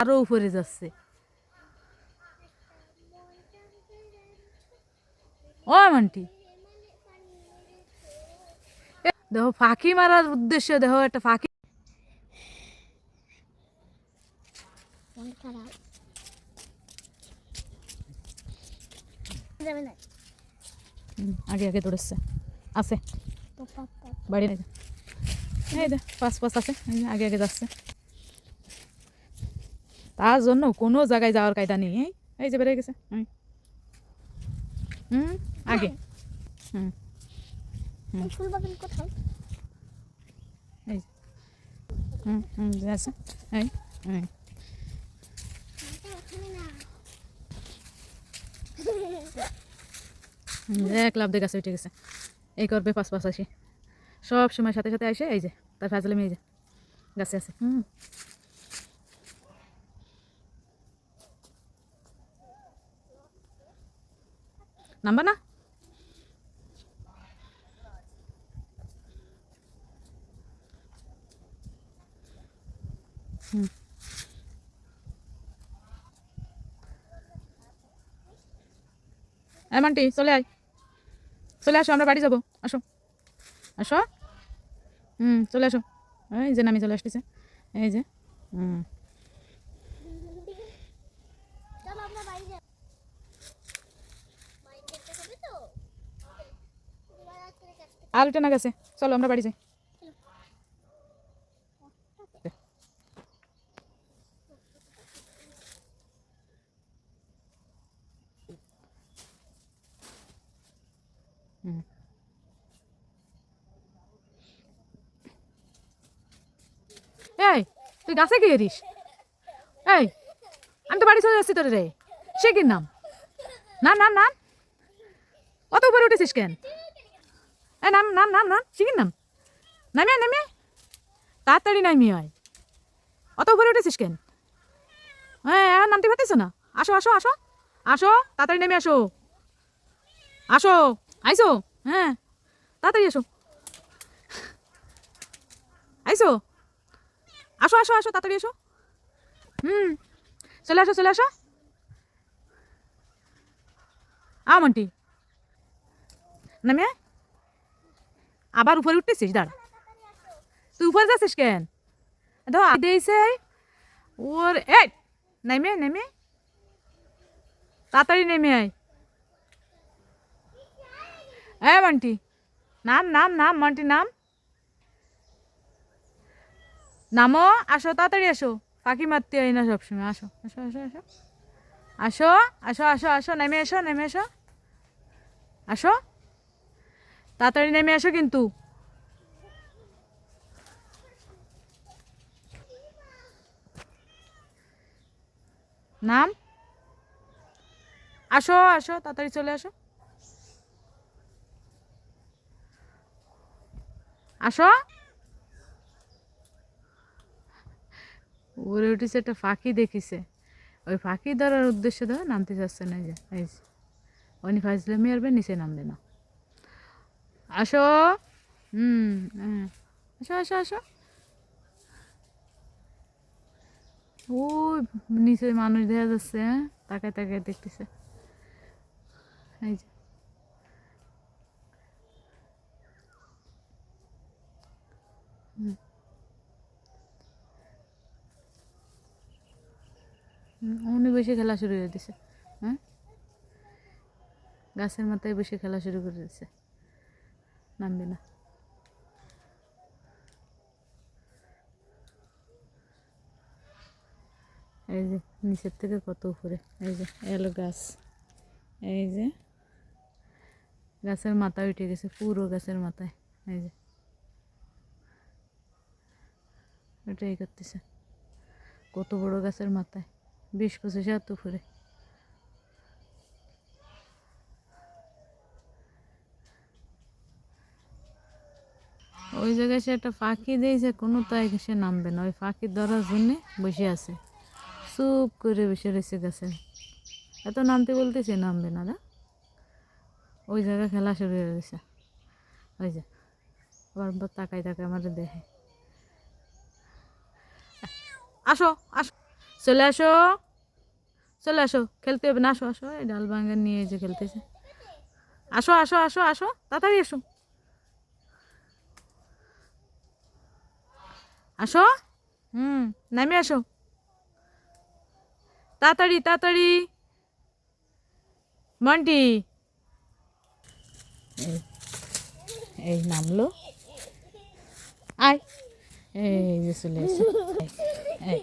আরো উপরে যাচ্ছে। ও মান্টি দেখো ফাঁকি মারার উদ্দেশ্যে দেখো একটা ফাঁকি। আগে আগে দৌড়েছে আছে বাড়ি এই দে পাঁচ পাঁচ আছে আগে আগে যাচ্ছে। তার জন্য কোনো জায়গায় যাওয়ার কায়দা নেই। এই যে বেড়ে গেছে আগে ফুলবাগান কোথায়? এই আছে এই এক লাভ দিয়ে গাছে উঠে গেছে। এই করবে পাঁচ পাঁচ আসি সব সময় সাথে সাথে আসে। এই যে তার ফাজলে মেয়ে যে গাছে আছে নাম্বা না মান্টি চলে আয় চলে আসো আমরা বাড়ি যাবো আসো আসো চলে আসো। এই যে নামি চলে আসতেছে এই যে আর উঠে না গেছে চলো আমরা বাড়ি যাই। এই তুই গাছে কি এরিস? এই আমি তো বাড়ি চলে যাচ্ছি তোর রে। সে কি নাম নাম নাম নাম অত উপরে উঠেছিস কেন? এই নাম নাম নাম নাম শিখির নাম নামে নামে তাড়াতাড়ি নামি হয়। অত উপরে উঠেছিস কেন? হ্যাঁ নামতে পারতেছ না? আসো আসো আসো আসো তাড়াতাড়ি নেমে আসো আসো আইসো হ্যাঁ তাড়াতাড়ি আসো আইসো আসো আসো আসো তাড়াতাড়ি আসো চলে আসো চলে আসো মান্টি নামে আবার উপরে উঠতেছিস দাঁড়া তুই উপরে যাচ্ছিস কেন? দেখো দিয়েছে ওর এই নেমে নেমে তাড়াতাড়ি নেমে আয়। মান্টি নাম নাম নাম মান্টি নাম নামো আসো তাড়াতাড়ি আসো পাখি মারতে হয় না সবসময়। আসো আসো আসো আসো আসো আসো আসো আসো নেমে এসো নেমে এসো আসো তাড়াতাড়ি নেমে আসো কিন্তু নাম আসো আসো তাড়াতাড়ি চলে আসো আসো উড়ে উঠেছে একটা পাখি দেখিছে ওই পাখি ধরার উদ্দেশ্যে ধর নামতে যাচ্ছে না। যে এই উনি ফাজলে মেরবে নিচে নামবে না। আসো হ্যাঁ আসো আসো আসো ও নিচে মানুষ দেখা যাচ্ছে তাকায় তাকায় দেখতেছে এই যে উনি বসে খেলা শুরু করে দিছে। হ্যাঁ গাছের মাথায় বসে খেলা শুরু করে দিচ্ছে নামবে না। এই যে নিচের থেকে কত উপরে এই যে এলো গাছ এই যে গাছের মাথায় উঠে গেছে পুরো গাছের মাথায় এই যে এটাই করতেছে কত বড় গাছের মাথায় 20-25 হাত উপরে। ওই জায়গায় সে একটা পাখি দিয়েছে কোনো তাই সে নামবে না ওই পাখি ধরার জন্যে বসে আছে চুপ করে বসে রয়েছে গাছে। এত নামতে বলতেছে নামবে না না ওই জায়গায় খেলা শুরু হয়ে গেছে। ওই যে আবার তাকায় তাকায় আমাদের দেখে। আসো আসো চলে আসো, চলে আসো, খেলতে হবে না, আসো আসো, এই ডাল বাঙ্গা নিয়ে এই যে খেলতেছে। আসো আসো আসো আসো, তাড়াতাড়ি আসো, আসো, নামে আসো, তাড়াতাড়ি তাড়াতাড়ি। মন্টি এই এই নামলো, আয়, এই যে চলে এসে, এই